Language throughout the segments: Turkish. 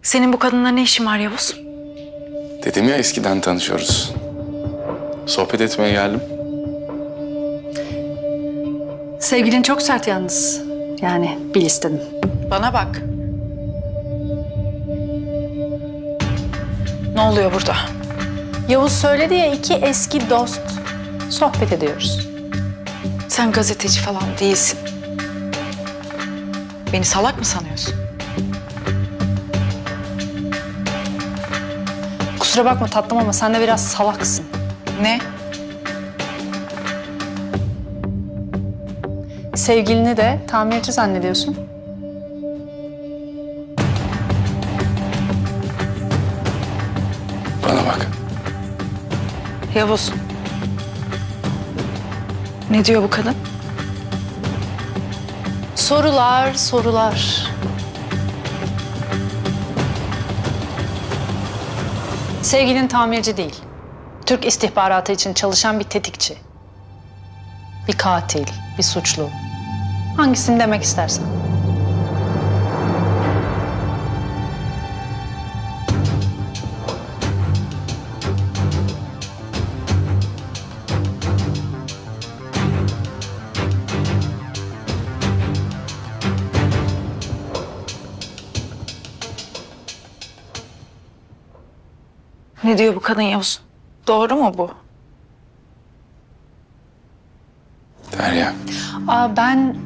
Senin bu kadınla ne işin var Yavuz? Dedim ya eskiden tanışıyoruz. Sohbet etmeye geldim. Sevgilin çok sert yalnız. Yani bil istedim. Bana bak. Ne oluyor burada? Yavuz söyledi ya, iki eski dost. Sohbet ediyoruz. Sen gazeteci falan değilsin. Beni salak mı sanıyorsun? Kusura bakma tatlım ama sen de biraz salaksın. Ne? Sevgilini de tamirci zannediyorsun. Bana bak. Yavuz. Ne diyor bu kadın? Sorular, sorular. Sevgilin tamirci değil. Türk istihbaratı için çalışan bir tetikçi. Bir katil, bir suçlu. Hangisini demek istersen. Ne diyor bu kadın Yavuz? Doğru mu bu? Derya. Ben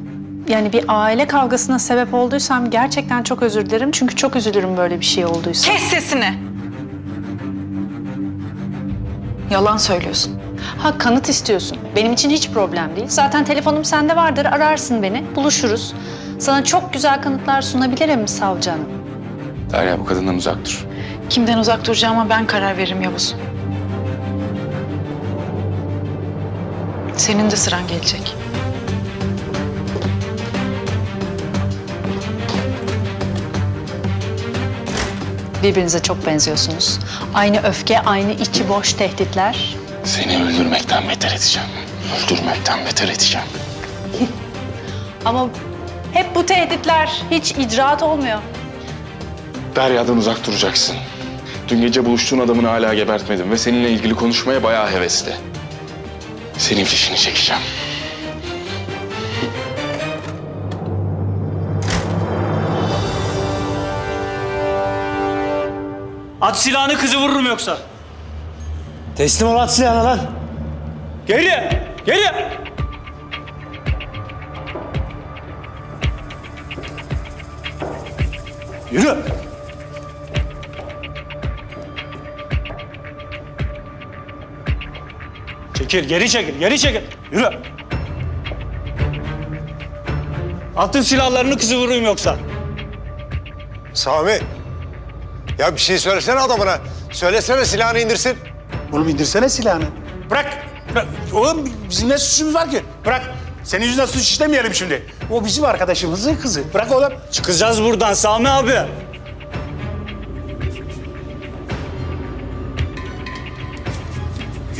yani bir aile kavgasına sebep olduysam gerçekten çok özür dilerim. Çünkü çok üzülürüm böyle bir şey olduysa. Kes sesini! Yalan söylüyorsun. Ha, kanıt istiyorsun. Benim için hiç problem değil. Zaten telefonum sende vardır. Ararsın beni. Buluşuruz. Sana çok güzel kanıtlar sunabilirim savcı hanım. Derya, bu kadından uzak dur. Kimden uzak duracağıma ben karar veririm Yavuz. Senin de sıran gelecek. Birbirinize çok benziyorsunuz. Aynı öfke, aynı içi boş tehditler. Seni öldürmekten beter edeceğim. Öldürmekten beter edeceğim. Ama hep bu tehditler hiç icraat olmuyor. Derya'dan uzak duracaksın. Dün gece buluştuğun adamını hala gebertmedim ve seninle ilgili konuşmaya bayağı hevesli. Senin fişini çekeceğim. At silahını, kızı vururum yoksa. Teslim ol, at silahını lan. Geri! Geri! Yürü! Çekil, geri çekil, geri çekil. Yürü! Atın silahlarını, kızı vurayım yoksa. Sami. Ya bir şey söylesene adamına. Söylesene, silahını indirsin. Oğlum indirsene silahını. Bırak! Bırak! Oğlum bizim ne suçumuz var ki? Bırak! Senin yüzünden suç işlemeyelim şimdi. O bizim arkadaşımızın kızı. Bırak oğlum. Çıkacağız buradan Sami abi.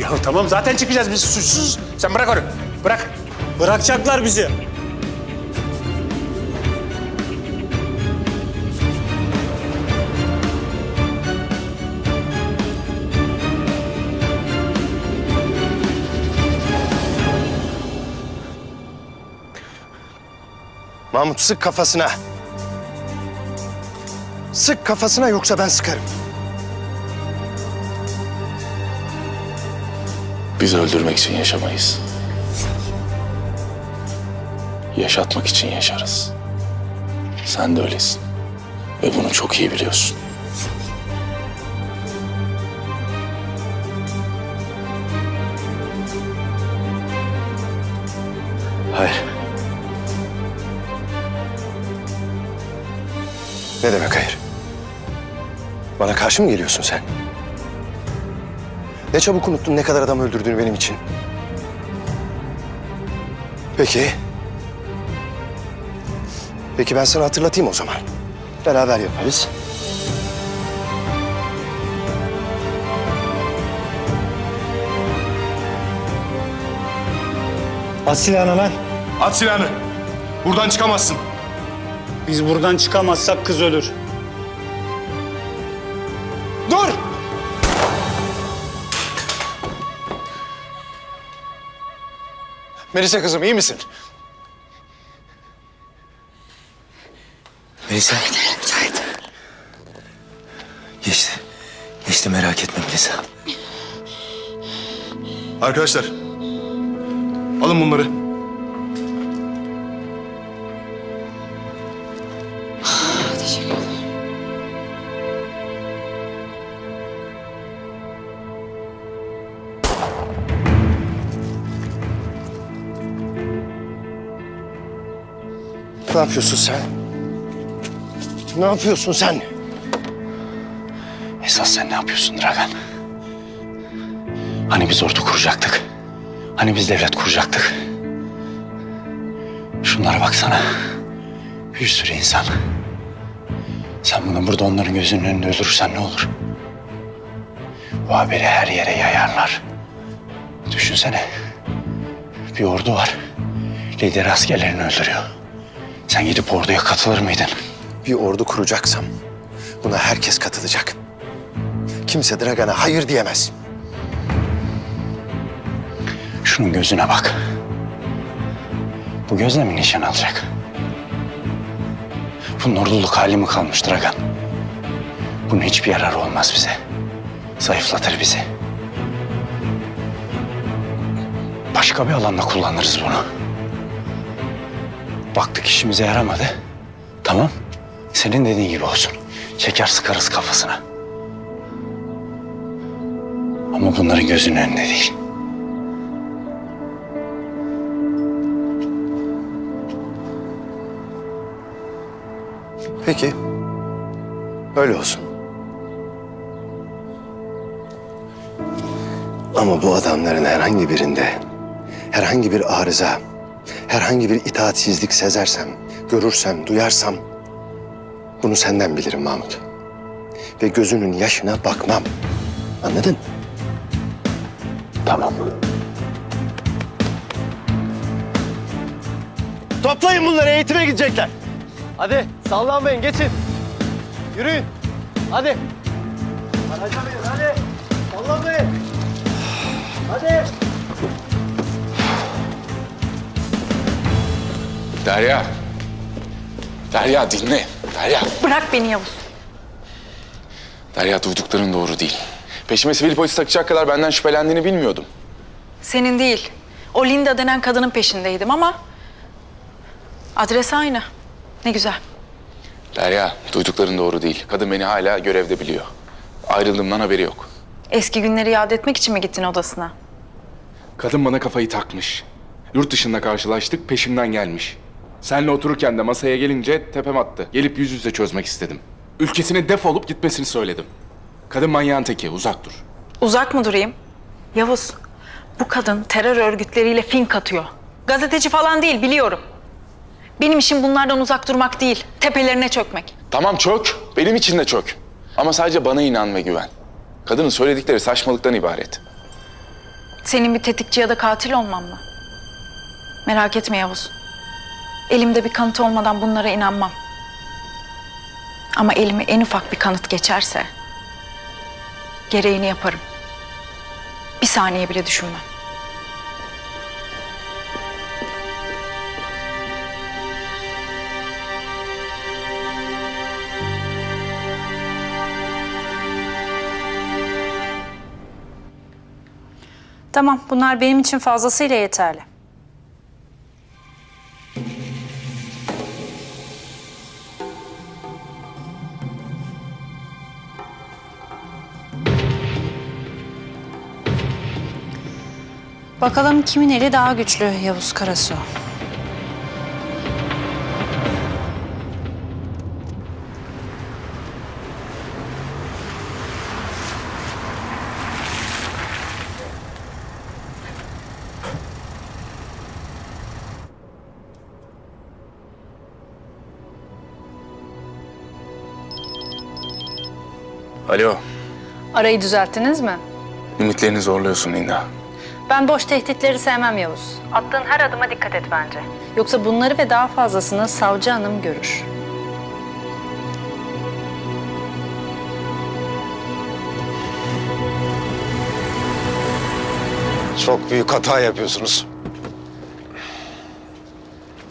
Ya tamam zaten çıkacağız, biz suçsuz. Sen bırak onu. Bırak. Bırakacaklar bizi. Mahmut, sık kafasına. Sık kafasına, yoksa ben sıkarım. Biz öldürmek için yaşamayız. Yaşatmak için yaşarız. Sen de öylesin. Ve bunu çok iyi biliyorsun. Hayır. Ne demek hayır? Bana karşı mı geliyorsun sen? Ne çabuk unuttun ne kadar adam öldürdüğünü benim için. Peki. Peki ben sana hatırlatayım o zaman. Beraber yaparız. At silahını lan. At silahını. Buradan çıkamazsın. Biz buradan çıkamazsak kız ölür. Dur! Melisa kızım iyi misin? Melisa. Geçti. Geçti, merak etme Melisa. Arkadaşlar, alın bunları. Ne yapıyorsun sen? Ne yapıyorsun sen? Esas sen ne yapıyorsun Dragan? Hani biz ordu kuracaktık? Hani biz devlet kuracaktık? Şunlara baksana. Bir sürü insan. Sen bunu burada onların gözünün önünde öldürürsen ne olur? Bu haberi her yere yayarlar. Düşünsene. Bir ordu var. Lideri askerlerini öldürüyor. Sen gidip orduya katılır mıydın? Bir ordu kuracaksam buna herkes katılacak. Kimse Dragan'a hayır diyemez. Şunun gözüne bak. Bu gözle mi nişan alacak? Bunun orduluk hali mi kalmış Dragan? Bunun hiçbir yararı olmaz bize. Zayıflatır bizi. Başka bir alanda kullanırız bunu. Baktık işimize yaramadı. Tamam. Senin dediğin gibi olsun. Çeker sıkarız kafasına. Ama bunların gözünün önünde değil. Peki. Öyle olsun. Ama bu adamların herhangi birinde herhangi bir arıza, herhangi bir itaatsizlik sezersem, görürsem, duyarsam bunu senden bilirim Mahmut. Ve gözünün yaşına bakmam. Anladın? Tamam. Toplayın bunları, eğitime gidecekler. Hadi sallanmayın, geçin. Yürüyün. Hadi. Araca binin, hadi. Sallanmayın. Hadi. Derya. Derya dinle. Derya. Bırak beni Yavuz. Derya, duydukların doğru değil. Peşime sivil polis takacak kadar benden şüphelendiğini bilmiyordum. Senin değil. O Linda denen kadının peşindeydim ama adres aynı. Ne güzel. Derya, duydukların doğru değil. Kadın beni hala görevde biliyor. Ayrıldığımdan haberi yok. Eski günleri yad etmek için mi gittin odasına? Kadın bana kafayı takmış. Yurt dışında karşılaştık, peşimden gelmiş. Seninle otururken de masaya gelince tepem attı. Gelip yüz yüze çözmek istedim. Ülkesine defolup gitmesini söyledim. Kadın manyağın teki, uzak dur. Uzak mı durayım? Yavuz, bu kadın terör örgütleriyle fink atıyor. Gazeteci falan değil, biliyorum. Benim işim bunlardan uzak durmak değil, tepelerine çökmek. Tamam çök, benim için de çök. Ama sadece bana inan ve güven. Kadının söyledikleri saçmalıktan ibaret. Senin bir tetikçi ya da katil olman mı? Merak etme Yavuz. Elimde bir kanıt olmadan bunlara inanmam. Ama elime en ufak bir kanıt geçerse gereğini yaparım. Bir saniye bile düşünmem. Tamam, bunlar benim için fazlasıyla yeterli. Bakalım kimin eli daha güçlü Yavuz Karasu? Alo, Arayı düzelttiniz mi? limitlerini zorluyorsun Linda. Ben boş tehditleri sevmem Yavuz. Attığın her adıma dikkat et bence. Yoksa bunları ve daha fazlasını savcı hanım görür. Çok büyük hata yapıyorsunuz.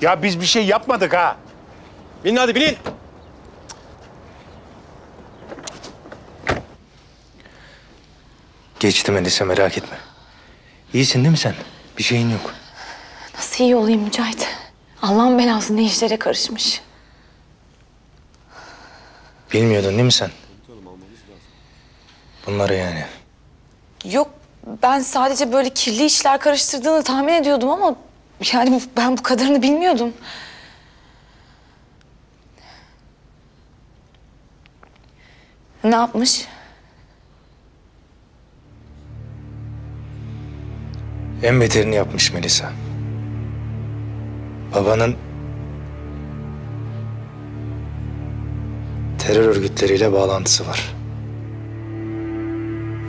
Ya biz bir şey yapmadık ha. Binin hadi binin. Geçti Melisa, merak etme. İyisin değil mi sen? Bir şeyin yok. Nasıl iyi olayım Mücahit? Allah'ın belası ne işlere karışmış. Bilmiyordun değil mi sen? Bunları yani. Yok, ben sadece böyle kirli işler karıştırdığını tahmin ediyordum ama... yani ben bu kadarını bilmiyordum. Ne yapmış? En beterini yapmış Melisa. Babanın terör örgütleriyle bağlantısı var.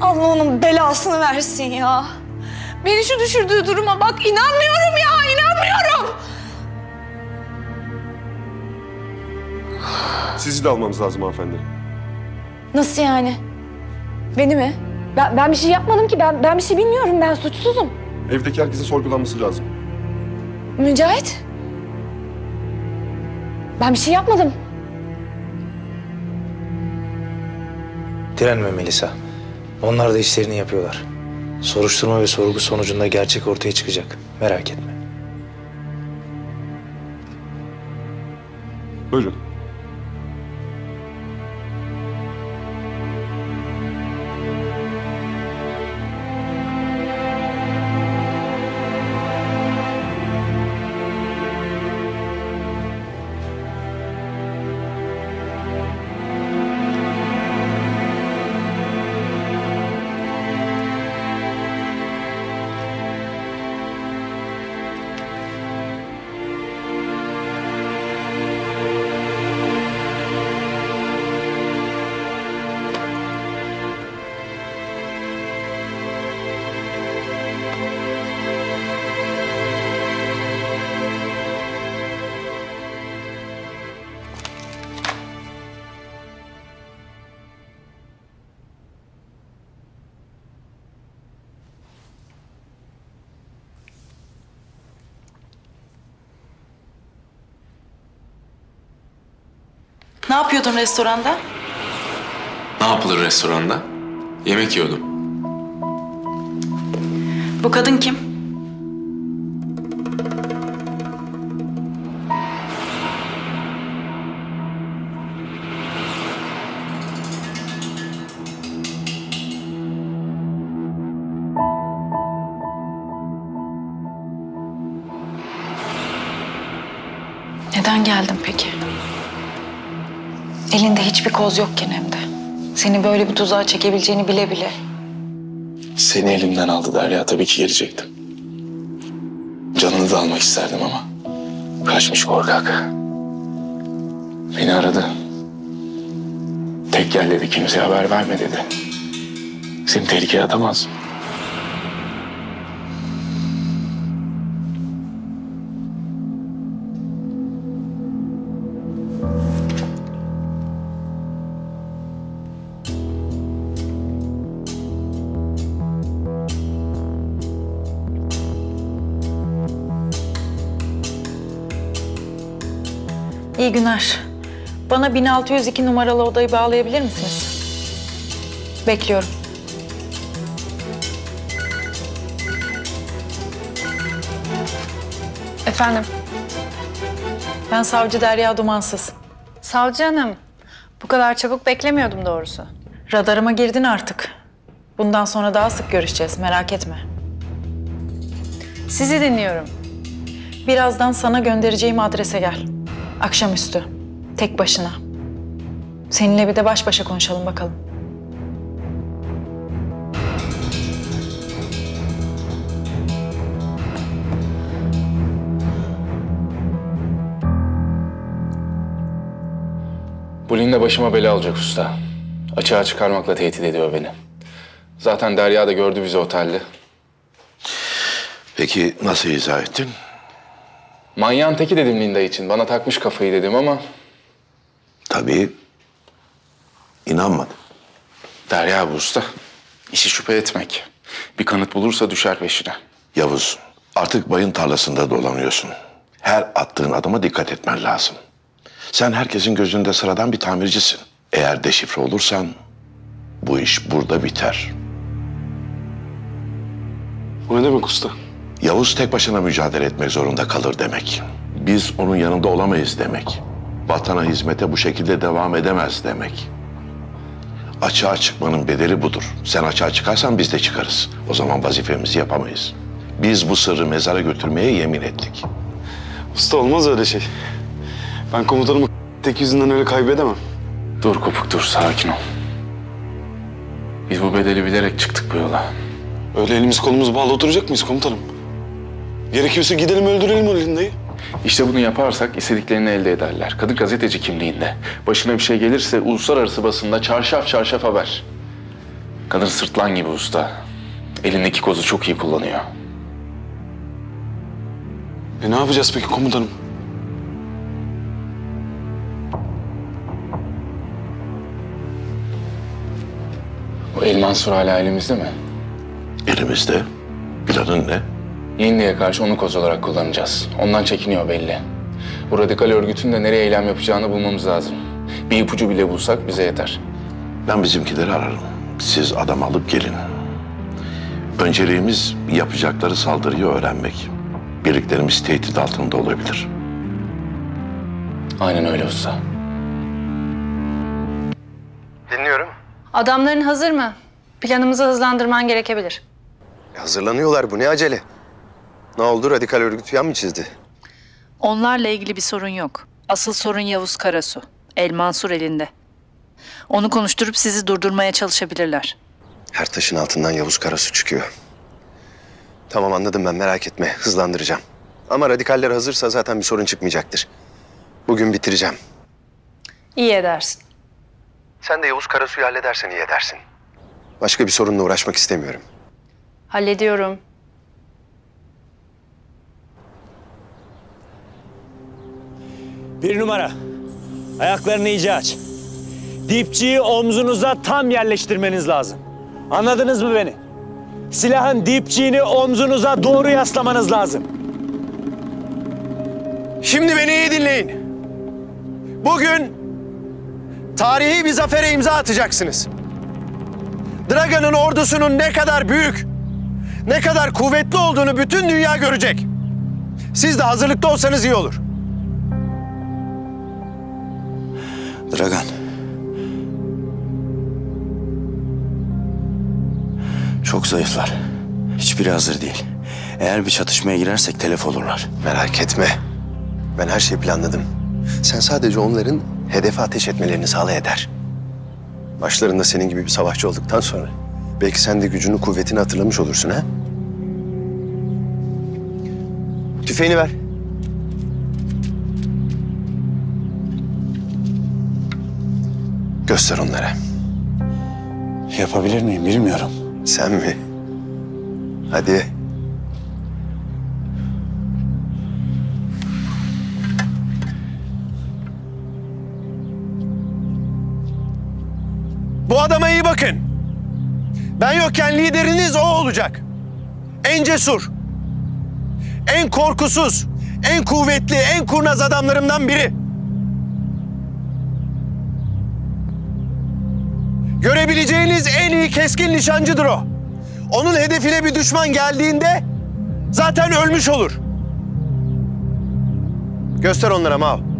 Allah onun belasını versin ya. Beni şu düşürdüğü duruma bak. İnanmıyorum ya, inanmıyorum. Sizi de almamız lazım hanımefendi. Nasıl yani? Beni mi? Ben bir şey yapmadım ki. Ben bir şey bilmiyorum. Ben suçsuzum. Evdeki herkesin sorgulanması lazım. Mücahit. Ben bir şey yapmadım. Direnme Melisa. Onlar da işlerini yapıyorlar. Soruşturma ve sorgu sonucunda gerçek ortaya çıkacak. Merak etme. Buyurun. Ne yapıyordun restoranda? Ne yapılır restoranda? Yemek yiyordum. Bu kadın kim? Neden geldin peki? Elinde hiçbir koz yokken hem de. Seni böyle bir tuzağa çekebileceğini bile bile. Seni elimden aldı Derya, tabii ki gelecektim. Canını da almak isterdim ama kaçmış korkak. Beni aradı. Tek gel dedi, kimseye haber verme dedi. Seni tehlikeye atamaz. İyi günler. Bana 1602 numaralı odayı bağlayabilir misiniz? Bekliyorum. Efendim? Ben savcı Derya Dumansız. Savcı hanım, bu kadar çabuk beklemiyordum doğrusu. Radarıma girdin artık. Bundan sonra daha sık görüşeceğiz, merak etme. Sizi dinliyorum. Birazdan sana göndereceğim adrese gel. Akşamüstü. Tek başına. Seninle bir de baş başa konuşalım bakalım. Bu Linda başıma bela olacak usta. Açığa çıkarmakla tehdit ediyor beni. Zaten Derya da gördü bizi otelde. Peki nasıl izah ettin? Manyağın teki dedim Linda için. Bana takmış kafayı dedim ama... Tabii inanmadım. Derya bu usta. İşi şüphe etmek. Bir kanıt bulursa düşer peşine. Yavuz, artık bayın tarlasında dolanıyorsun. Her attığın adıma dikkat etmen lazım. Sen herkesin gözünde sıradan bir tamircisin. Eğer deşifre olursan bu iş burada biter. Bu ne demek usta? Yavuz tek başına mücadele etmek zorunda kalır demek. Biz onun yanında olamayız demek. Vatana hizmete bu şekilde devam edemez demek. Açığa çıkmanın bedeli budur. Sen açığa çıkarsan biz de çıkarız. O zaman vazifemizi yapamayız. Biz bu sırrı mezara götürmeye yemin ettik. Usta olmaz öyle şey. Ben komutanımı tek yüzünden öyle kaybedemem. Dur Kopuk dur, sakin ol. Biz bu bedeli bilerek çıktık bu yola. Öyle elimiz kolumuz bağlı oturacak mıyız komutanım? Gerekirse gidelim öldürelim o Linda'yı. İşte bunu yaparsak istediklerini elde ederler. Kadın gazeteci kimliğinde. Başına bir şey gelirse uluslararası basında çarşaf çarşaf haber. Kadın sırtlan gibi usta. Elindeki kozu çok iyi kullanıyor. Ne yapacağız peki komutanım? O El Mansur hala elimizde mi? Elimizde. Planın ne? Lindy'ye karşı onu koz olarak kullanacağız. Ondan çekiniyor belli. Bu radikal örgütün de nereye eylem yapacağını bulmamız lazım. Bir ipucu bile bulsak bize yeter. Ben bizimkileri ararım. Siz adam alıp gelin. Önceliğimiz yapacakları saldırıyı öğrenmek. Birliklerimiz tehdit altında olabilir. Aynen öyle usta. Dinliyorum. Adamların hazır mı? Planımızı hızlandırman gerekebilir. Hazırlanıyorlar. Bu ne acele? Ne oldu? Radikal örgüt yan mı çizdi? Onlarla ilgili bir sorun yok. Asıl sorun Yavuz Karasu. El Mansur elinde. Onu konuşturup sizi durdurmaya çalışabilirler. Her taşın altından Yavuz Karasu çıkıyor. Tamam anladım ben, merak etme. Hızlandıracağım. Ama radikaller hazırsa zaten bir sorun çıkmayacaktır. Bugün bitireceğim. İyi edersin. Sen de Yavuz Karasu'yu halledersen iyi edersin. Başka bir sorunla uğraşmak istemiyorum. Hallediyorum. Bir numara. Ayaklarını iyice aç. Dipçiyi omzunuza tam yerleştirmeniz lazım. Anladınız mı beni? Silahın dipçiğini omzunuza doğru yaslamanız lazım. Şimdi beni iyi dinleyin. Bugün tarihi bir zafere imza atacaksınız. Dragan'ın ordusunun ne kadar büyük, ne kadar kuvvetli olduğunu bütün dünya görecek. Siz de hazırlıklı olsanız iyi olur. Dragan. Çok zayıflar. Hiçbiri hazır değil. Eğer bir çatışmaya girersek telef olurlar. Merak etme. Ben her şeyi planladım. Sen sadece onların hedefe ateş etmelerini sağla yeter. Başlarında senin gibi bir savaşçı olduktan sonra belki sen de gücünü, kuvvetini hatırlamış olursun ha? Tüfeğini ver. Göster onlara. Yapabilir miyim bilmiyorum. Sen mi? Hadi. Bu adama iyi bakın. Ben yokken lideriniz o olacak. En cesur, en korkusuz, en kuvvetli, en kurnaz adamlarımdan biri. Görebileceğiniz en iyi keskin nişancıdır o. Onun hedefine bir düşman geldiğinde zaten ölmüş olur. Göster onlara Mao.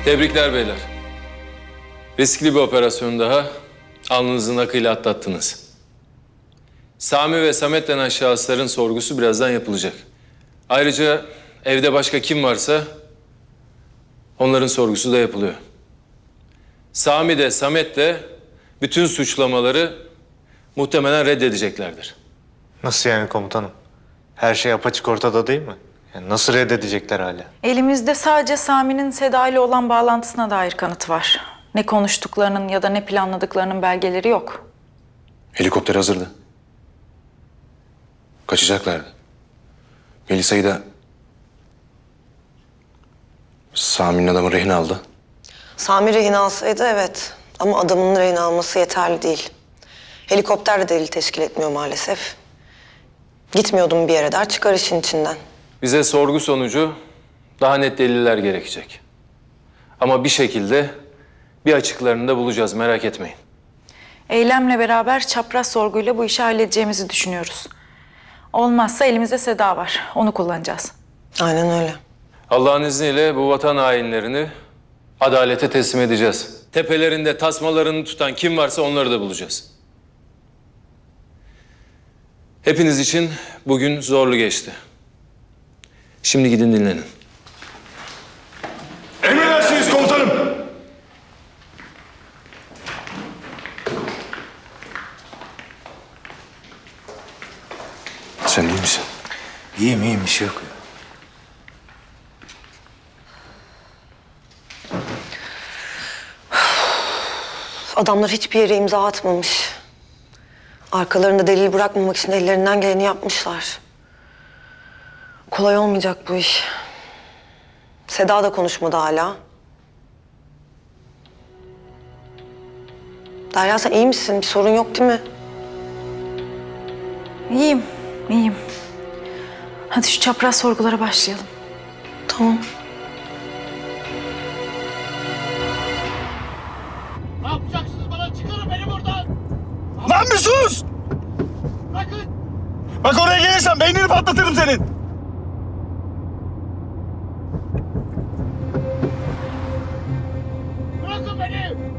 Tebrikler beyler. Riskli bir operasyon daha. Alnınızın akıyla atlattınız. Sami ve Samet denen şahısların sorgusu birazdan yapılacak. Ayrıca evde başka kim varsa onların sorgusu da yapılıyor. Sami de Samet de bütün suçlamaları muhtemelen reddedeceklerdir. Nasıl yani komutanım? Her şey apaçık ortada değil mi? Yani nasıl reddedecekler hala? Elimizde sadece Sami'nin Seda ile olan bağlantısına dair kanıt var. Ne konuştuklarının ya da ne planladıklarının belgeleri yok. Helikopter hazırdı. Kaçacaklardı. Melisa'yı da Sami'nin adamı rehin aldı. Sami rehin alsaydı evet. Ama adamın rehin alması yeterli değil. Helikopter de delil teşkil etmiyor maalesef. Gitmiyordum bir yere der çıkar işin içinden. Bize sorgu sonucu daha net deliller gerekecek. Ama bir şekilde bir açıklarını da bulacağız, merak etmeyin. Eylemle beraber çapraz sorguyla bu işi halledeceğimizi düşünüyoruz. Olmazsa elimizde Seda var. Onu kullanacağız. Aynen öyle. Allah'ın izniyle bu vatan hainlerini adalete teslim edeceğiz. Tepelerinde tasmalarını tutan kim varsa onları da bulacağız. Hepiniz için bugün zorlu geçti. Şimdi gidin dinlenin. Emredersiniz komutanım. Sen iyi misin? İyiyim iyiyim, bir şey yok. Adamlar hiçbir yere imza atmamış. Arkalarında delil bırakmamak için ellerinden geleni yapmışlar. Kolay olmayacak bu iş. Seda da konuşmadı hala. Derya sen iyi misin? Bir sorun yok değil mi? İyiyim, iyiyim. Hadi şu çapraz sorgulara başlayalım. Tamam. Ne yapacaksınız bana? Çıkarın beni buradan! Lan bir sus! Bırakın! Bak oraya gelirsen beynini patlatırım senin. Bırakın beni!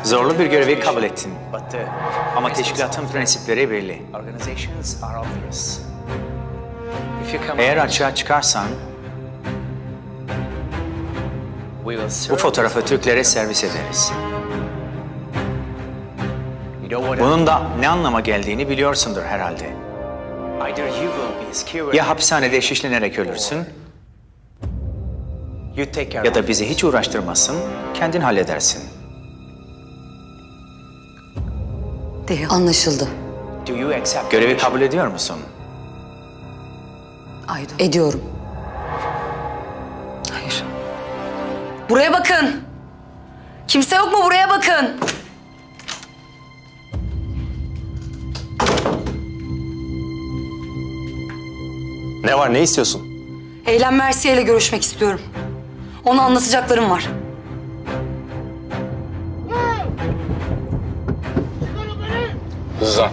Zorlu bir görevi kabul ettin. Ama teşkilatın prensipleri belli. Eğer açığa çıkarsan, bu fotoğrafı Türklere servis ederiz. Bunun da ne anlama geldiğini biliyorsundur herhalde. Ya hapishanede şişlenerek ölürsün, ya da bizi hiç uğraştırmazsın, kendin halledersin. Anlaşıldı. Görevi kabul ediyor musun? Ediyorum. Hayır. Buraya bakın. Kimse yok mu? Buraya bakın. Ne var, ne istiyorsun? Eylem Mersiye ile görüşmek istiyorum. Ona anlatacaklarım var. Rıza.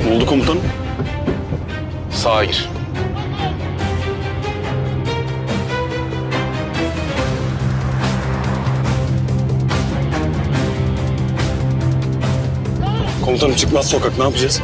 Ne oldu komutanım? Sağa gir. Komutanım çıkmaz sokak, ne yapacağız?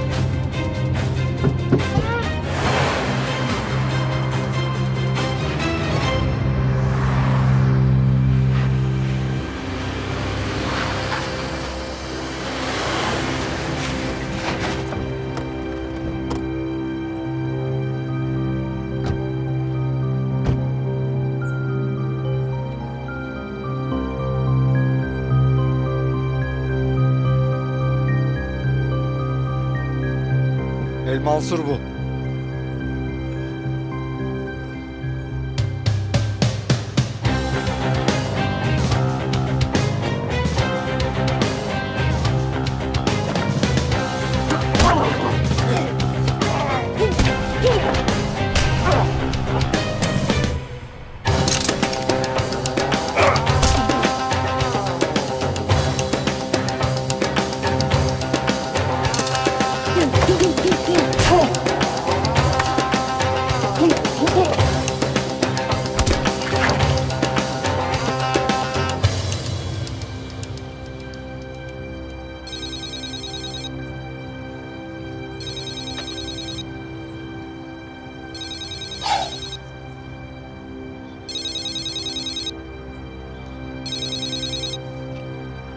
El Mansur bu.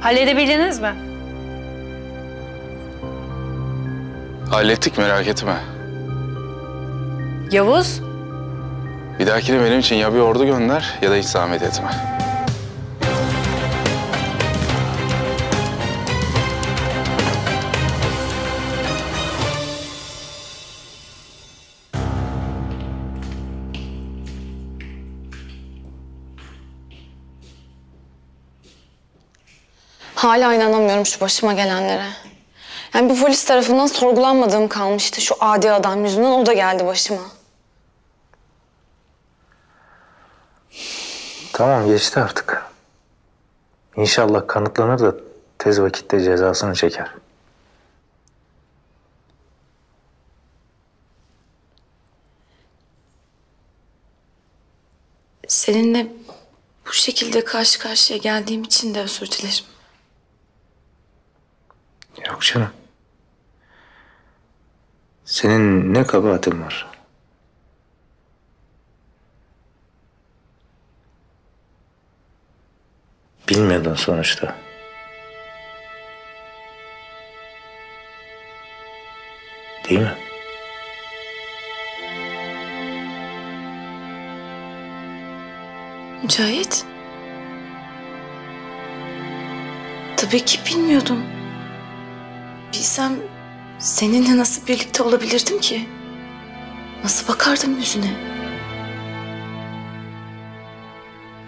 Halledebildiniz mi? Hallettik, merak etme. Yavuz? Bir dahakine benim için ya bir ordu gönder ya da hiç zahmet etme. Hala inanamıyorum şu başıma gelenlere. Yani bir polis tarafından sorgulanmadığım kalmıştı. Şu adi adam yüzünden o da geldi başıma. Tamam, geçti artık. İnşallah kanıtlanır da tez vakitte cezasını çeker. Seninle bu şekilde karşı karşıya geldiğim için de özür dilerim. Yok canım. Senin ne kabahatin var? Bilmiyordun sonuçta. Değil mi? Mücahit. Tabii ki bilmiyordum. Bilsem seninle nasıl birlikte olabilirdim ki? Nasıl bakardım yüzüne?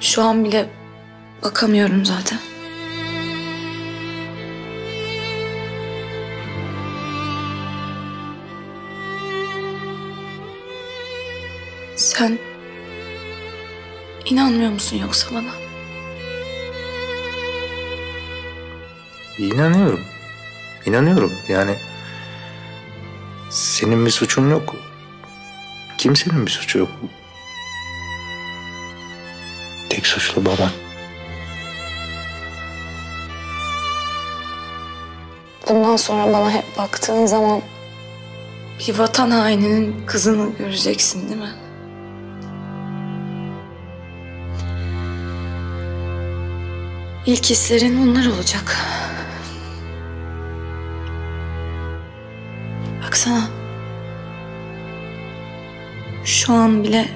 Şu an bile bakamıyorum zaten. Sen inanmıyor musun yoksa bana? İnanıyorum. İnanıyorum. Yani senin bir suçun yok. Kimsenin bir suçu yok. Tek suçlu baban. Bundan sonra bana hep baktığın zaman Bir vatan haininin kızını göreceksin değil mi? İlk hislerin onlar olacak. Baksana. Şu an bile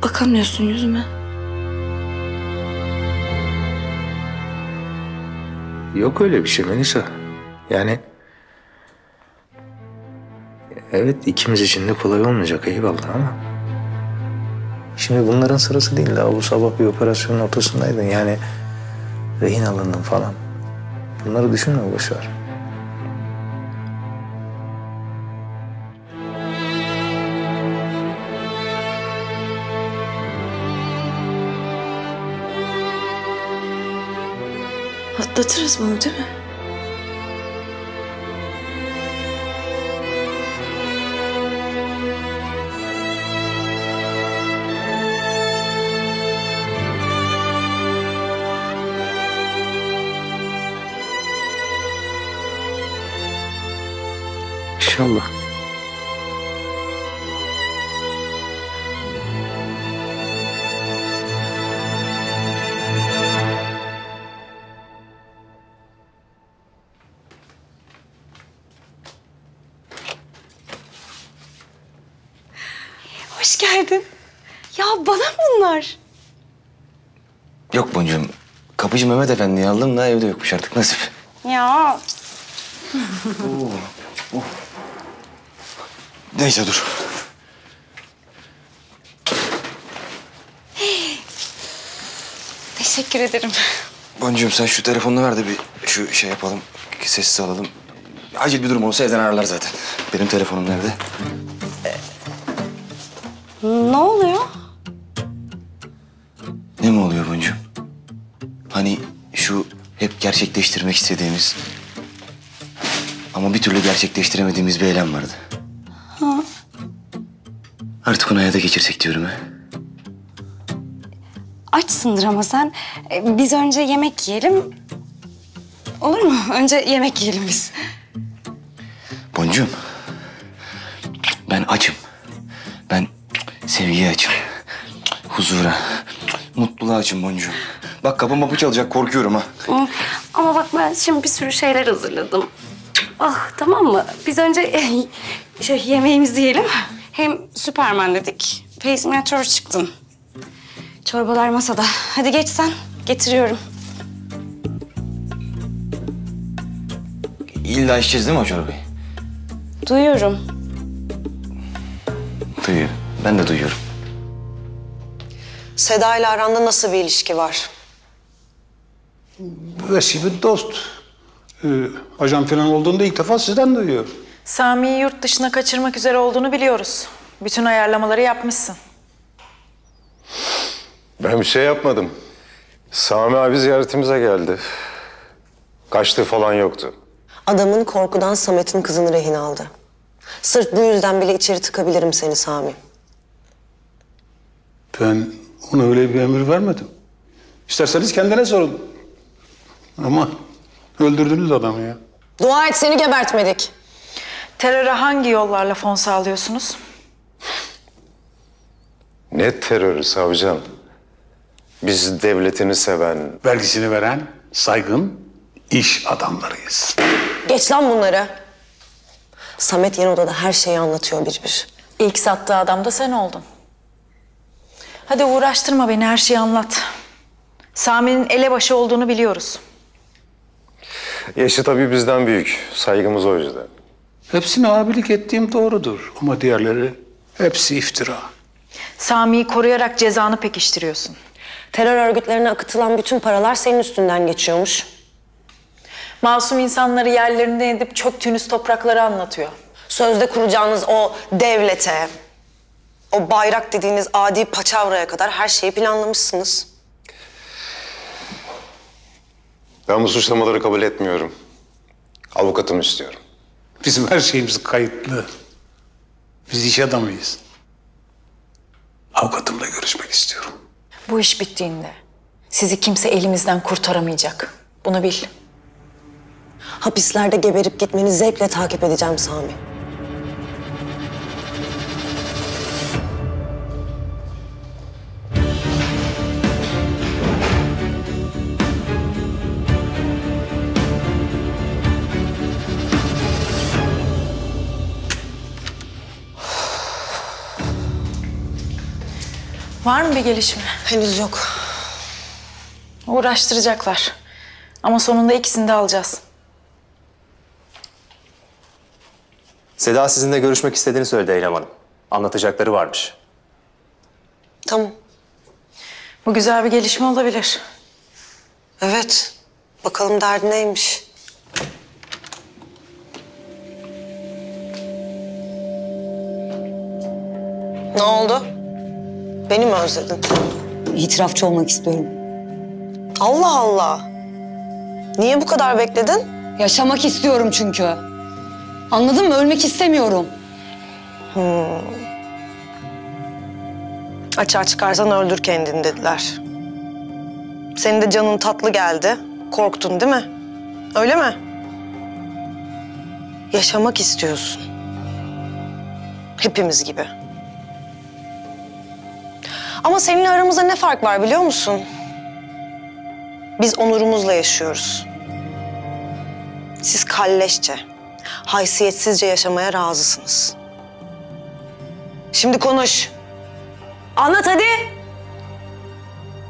bakamıyorsun yüzüme. Yok öyle bir şey Melisa. Yani evet, ikimiz için de kolay olmayacak, eyvallah, ama şimdi bunların sırası değil. Daha bu sabah bir operasyonun ortasındaydın. Yani rehin alındın falan. Bunları düşünme, boş ver. Atlatırız bunu değil mi? İnşallah. Hoş geldin. Ya bana mı bunlar? Yok Boncuğum. Kapıcı Mehmet Efendi'yi aldım da evde yokmuş artık, nasip. Ya. Neyse dur. Teşekkür ederim. Boncuğum sen şu telefonunu ver de bir şu şey yapalım. Sessiz alalım. Acil bir durum olsa evden ararlar zaten. Benim telefonum nerede? Ne oluyor? Ne mi oluyor Boncuğum? Hani şu hep gerçekleştirmek istediğimiz ama bir türlü gerçekleştiremediğimiz bir eylem vardı. Ha. Artık onu hayata geçirsek diyorum ha. Açsındır ama sen. Biz önce yemek yiyelim. Olur mu? Önce yemek yiyelim biz. Boncuğum, ben açım. Ben sevgiye açım. Huzura, Mutluluğa açın boncuğum. Bak kapı mapı çalacak, korkuyorum ha. Ama bak ben şimdi bir sürü şeyler hazırladım. Ah tamam mı? Biz önce yemeğimizi yiyelim. Hem Süperman dedik. Face Meteor çıktın. Çorbalar masada. Hadi geç sen. Getiriyorum. İlla içeceğiz değil mi o çorbayı? Duyuyorum. Duyuyor. Ben de duyuyorum. Seda ile aranda nasıl bir ilişki var? Eski bir dost. Ajan falan olduğunda ilk defa sizden duyuyor. Sami'yi yurt dışına kaçırmak üzere olduğunu biliyoruz. Bütün ayarlamaları yapmışsın. Ben bir şey yapmadım. Sami abi ziyaretimize geldi. Kaçtığı falan yoktu. Adamın korkudan Samet'in kızını rehin aldı. Sırf bu yüzden bile içeri tıkabilirim seni Sami. Ben ona öyle bir emir vermedim. İsterseniz kendine sorun. Ama öldürdünüz adamı ya. Dua et seni gebertmedik. Teröre hangi yollarla fon sağlıyorsunuz? Ne terörü savcım? Biz devletini seven... Vergisini veren saygın iş adamlarıyız. Geç lan bunları. Samet yeni odada her şeyi anlatıyor bir. İlk sattığı adam da sen oldun. Hadi uğraştırma beni, her şeyi anlat. Sami'nin elebaşı olduğunu biliyoruz. Yaşı tabii bizden büyük. Saygımız o yüzden. Hepsine abilik ettiğim doğrudur. Ama diğerleri hepsi iftira. Sami'yi koruyarak cezanı pekiştiriyorsun. Terör örgütlerine akıtılan bütün paralar senin üstünden geçiyormuş. Masum insanları yerlerinden edip çöktüğünüz toprakları anlatıyor. Sözde kuracağınız o devlete, o bayrak dediğiniz adi paçavraya kadar her şeyi planlamışsınız. Ben bu suçlamaları kabul etmiyorum. Avukatımı istiyorum. Bizim her şeyimiz kayıtlı. Biz iş adamıyız. Avukatımla görüşmek istiyorum. Bu iş bittiğinde sizi kimse elimizden kurtaramayacak. Bunu bil. Hapislerde geberip gitmeni zevkle takip edeceğim Sami. Var mı bir gelişme? Henüz yok. Uğraştıracaklar. Ama sonunda ikisini de alacağız. Seda sizinle görüşmek istediğini söyledi Eylem Hanım. Anlatacakları varmış. Tamam. Bu güzel bir gelişme olabilir. Evet. Bakalım derdi neymiş? Ne oldu? Beni mi özledin? İtirafçı olmak istiyorum. Allah Allah. Niye bu kadar bekledin? Yaşamak istiyorum çünkü. Anladın mı? Ölmek istemiyorum. Açığa çıkarsan öldür kendini dediler. Senin de canın tatlı geldi. Korktun değil mi? Öyle mi? Yaşamak istiyorsun. Hepimiz gibi. Ama seninle aramızda ne fark var biliyor musun? Biz onurumuzla yaşıyoruz. Siz kalleşçe, haysiyetsizce yaşamaya razısınız. Şimdi konuş. Anlat hadi.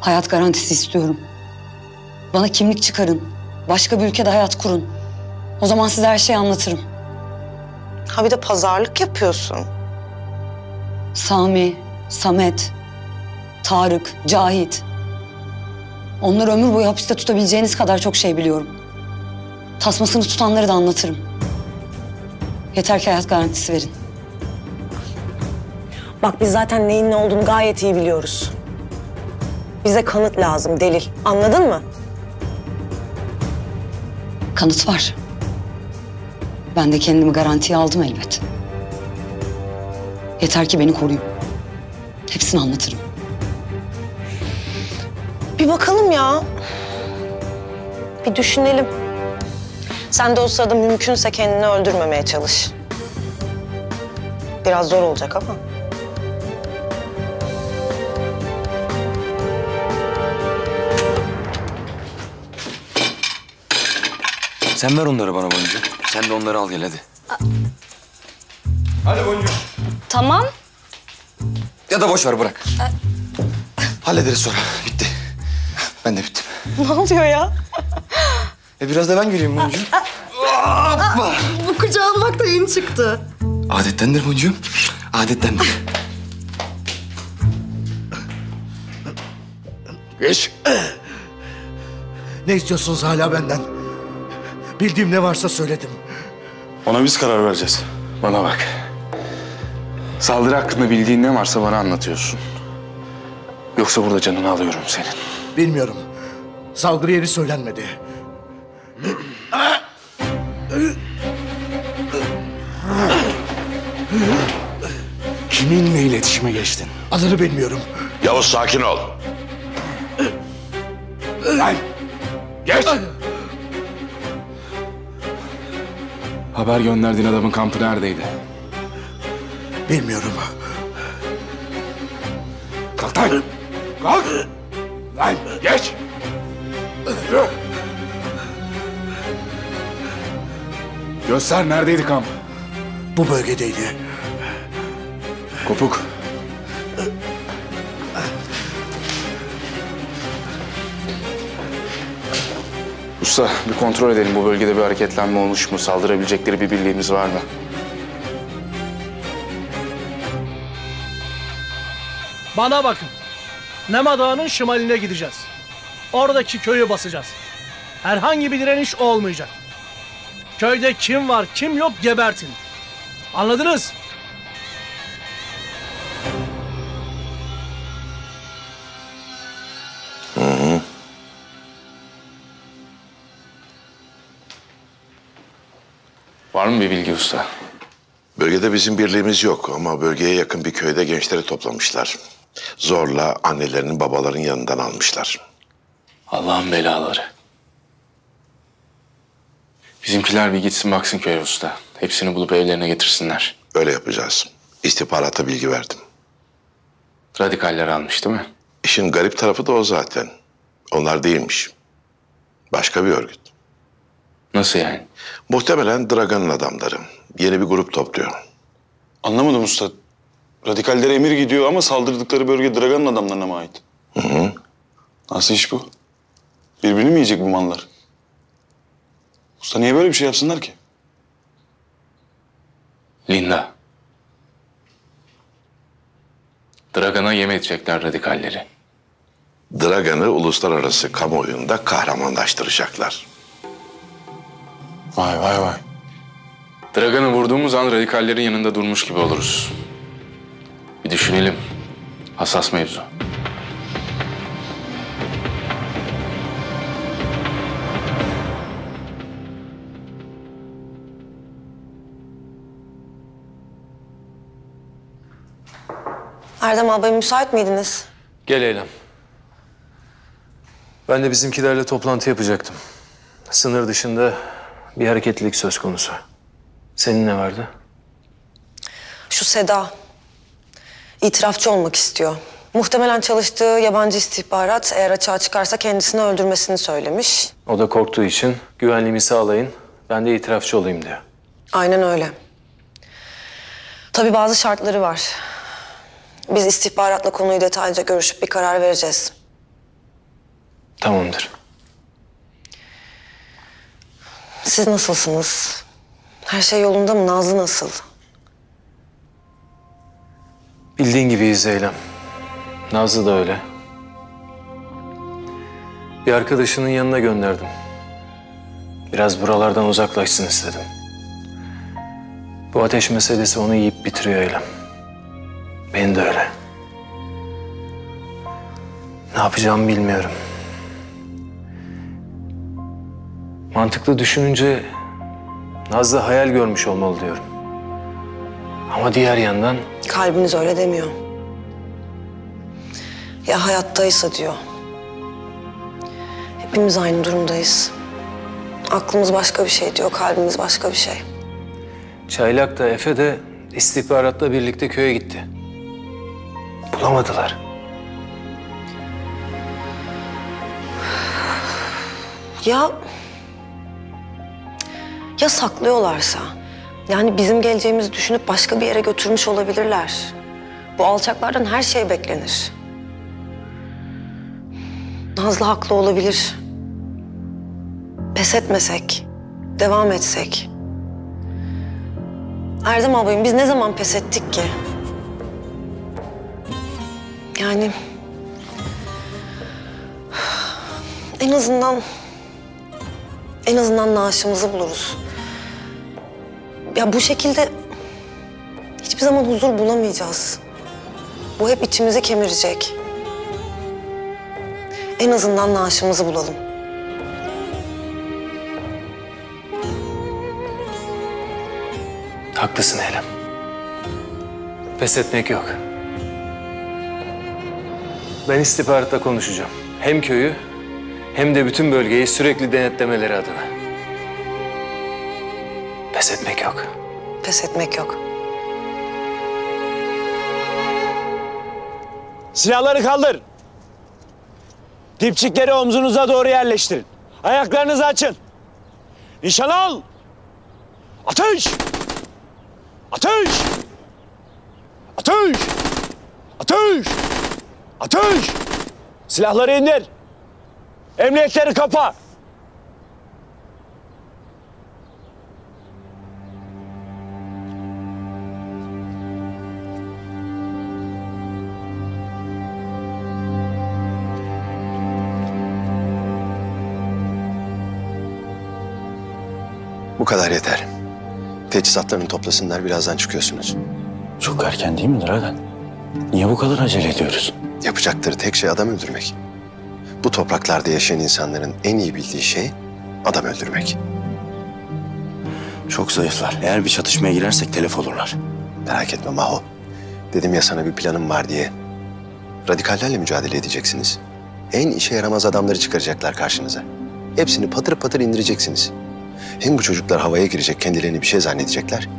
Hayat garantisi istiyorum. Bana kimlik çıkarın. Başka bir ülkede hayat kurun. O zaman size her şeyi anlatırım. Ha bir de pazarlık yapıyorsun. Sami, Samet, Tarık, Cahit. Onları ömür boyu hapiste tutabileceğiniz kadar çok şey biliyorum. Tasmasını tutanları da anlatırım. Yeter ki hayat garantisi verin. Bak biz zaten neyin ne olduğunu gayet iyi biliyoruz. Bize kanıt lazım, delil. Anladın mı? Kanıt var. Ben de kendimi garantiye aldım elbet. Yeter ki beni koruyun. Hepsini anlatırım. Bir bakalım ya. Bir düşünelim. Sen de o sırada mümkünse kendini öldürmemeye çalış. Biraz zor olacak ama. Sen ver onları bana Boncu. Sen de onları al gel hadi. Hadi Boncu. Tamam. Ya da boş ver bırak. Hallederiz sonra. Bitti. Ben de bittim. Ne oluyor ya? Biraz da ben güleyim Boncu. Bu kucağı almak da yeni çıktı. Adettendir Boncuğum. Adettendir. Geç. Ne istiyorsunuz hala benden? Bildiğim ne varsa söyledim. Ona biz karar vereceğiz. Bana bak. Saldırı hakkında bildiğin ne varsa bana anlatıyorsun. Yoksa burada canını alıyorum senin. Bilmiyorum. Saldırı yeri söylenmedi. Kiminle iletişime geçtin? Adını bilmiyorum. Yavuz sakin ol. Lan! Geç! Haber gönderdiğin adamın kampı neredeydi? Bilmiyorum. Kalk lan! Kalk! Lan geç! Yürü! Göster neredeydi kamp? Bu bölgedeydi. Kopuk. Usta bir kontrol edelim bu bölgede bir hareketlenme olmuş mu? Saldırabilecekleri bir birliğimiz var mı? Bana bakın. Nema Dağı'nın şimaline gideceğiz. Oradaki köyü basacağız. Herhangi bir direniş olmayacak. Köyde kim var kim yok gebertin. Anladınız? Var mı bir bilgi usta? Bölgede bizim birliğimiz yok ama bölgeye yakın bir köyde gençleri toplamışlar. Zorla annelerinin babaların yanından almışlar. Allah'ın belaları. Bizimkiler bir gitsin baksın köye usta. Hepsini bulup evlerine getirsinler. Öyle yapacağız. İstihbarata bilgi verdim. Radikaller almış değil mi? İşin garip tarafı da o zaten. Onlar değilmiş. Başka bir örgüt. Nasıl yani? Muhtemelen Dragan'ın adamları. Yeni bir grup topluyor. Anlamadım usta. Radikallere emir gidiyor ama saldırdıkları bölge Dragan'ın adamlarına mı ait? Hı. Nasıl iş bu? Birbirini mi yiyecek bu mallar? Usta niye böyle bir şey yapsınlar ki? Linda. Dragan'a yem edecekler radikalleri. Dragan'ı uluslararası kamuoyunda kahramanlaştıracaklar. Vay vay vay. Dragan'ı vurduğumuz an radikallerin yanında durmuş gibi oluruz. Bir düşünelim. Hassas mevzu. Erdem abi müsait miydiniz? Gel Eylem. Ben de bizimkilerle toplantı yapacaktım. Sınır dışında bir hareketlilik söz konusu. Senin ne vardı? Şu Seda. İtirafçı olmak istiyor. Muhtemelen çalıştığı yabancı istihbarat eğer açığa çıkarsa kendisini öldürmesini söylemiş. O da korktuğu için güvenliğimi sağlayın, ben de itirafçı olayım diyor. Aynen öyle. Tabii bazı şartları var. Biz istihbaratla konuyu detaylıca görüşüp bir karar vereceğiz. Tamamdır. Siz nasılsınız? Her şey yolunda mı? Nazlı nasıl? Bildiğin gibiyiz Eylem. Nazlı da öyle. Bir arkadaşının yanına gönderdim. Biraz buralardan uzaklaşsın istedim. Bu ateş meselesi onu yiyip bitiriyor Eylem. Beni de öyle. Ne yapacağımı bilmiyorum. Mantıklı düşününce Nazlı hayal görmüş olmalı diyorum. Ama diğer yandan... Kalbiniz öyle demiyor. Ya hayattaysa diyor. Hepimiz aynı durumdayız. Aklımız başka bir şey diyor, kalbimiz başka bir şey. Çaylak da Efe de istihbaratla birlikte köye gitti. Bulamadılar. Ya Ya saklıyorlarsa? Yani bizim geleceğimizi düşünüp başka bir yere götürmüş olabilirler. Bu alçaklardan her şey beklenir. Nazlı haklı olabilir. Pes etmesek, devam etsek. Erdem abim biz ne zaman pes ettik ki? Yani en azından naaşımızı buluruz. Ya bu şekilde hiçbir zaman huzur bulamayacağız. Bu hep içimizi kemirecek. En azından naaşımızı bulalım. Haklısın Eylem. Pes etmek yok. Ben istihbaratla konuşacağım. Hem köyü hem de bütün bölgeyi sürekli denetlemeleri adına. Pes etmek yok. Pes etmek yok. Silahları kaldır. Dipçikleri omzunuza doğru yerleştirin. Ayaklarınızı açın. Nişan al. Ateş! Ateş! Ateş! Ateş! Ateş! Silahları indir. Emniyetleri kapa. Bu kadar yeter. Teçhizatlarını toplasınlar, birazdan çıkıyorsunuz. Çok erken değil mi Dragan? Niye bu kadar acele ediyoruz? Yapacakları tek şey adam öldürmek. Bu topraklarda yaşayan insanların en iyi bildiği şey adam öldürmek. Çok zayıflar. Eğer bir çatışmaya girersek telef olurlar. Merak etme Maho. Dedim ya sana bir planım var diye. Radikallerle mücadele edeceksiniz. En işe yaramaz adamları çıkaracaklar karşınıza. Hepsini patır patır indireceksiniz. Hem bu çocuklar havaya girecek, kendilerini bir şey zannedecekler.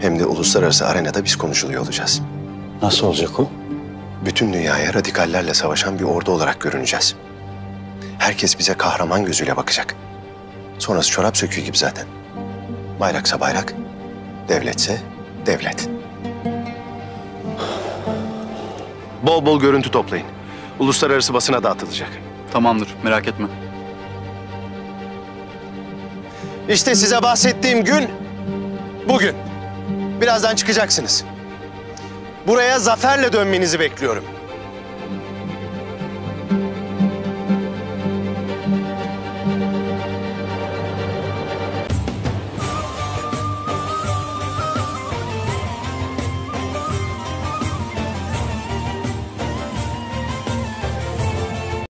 Hem de uluslararası arenada biz konuşuluyor olacağız. Nasıl olacak o? Bütün dünyaya radikallerle savaşan bir ordu olarak görüneceğiz. Herkes bize kahraman gözüyle bakacak. Sonrası çorap söküğü gibi zaten. Bayraksa bayrak, devletse devlet. Bol bol görüntü toplayın. Uluslararası basına dağıtılacak. Tamamdır, merak etme. İşte size bahsettiğim gün bugün. Birazdan çıkacaksınız. Buraya zaferle dönmenizi bekliyorum.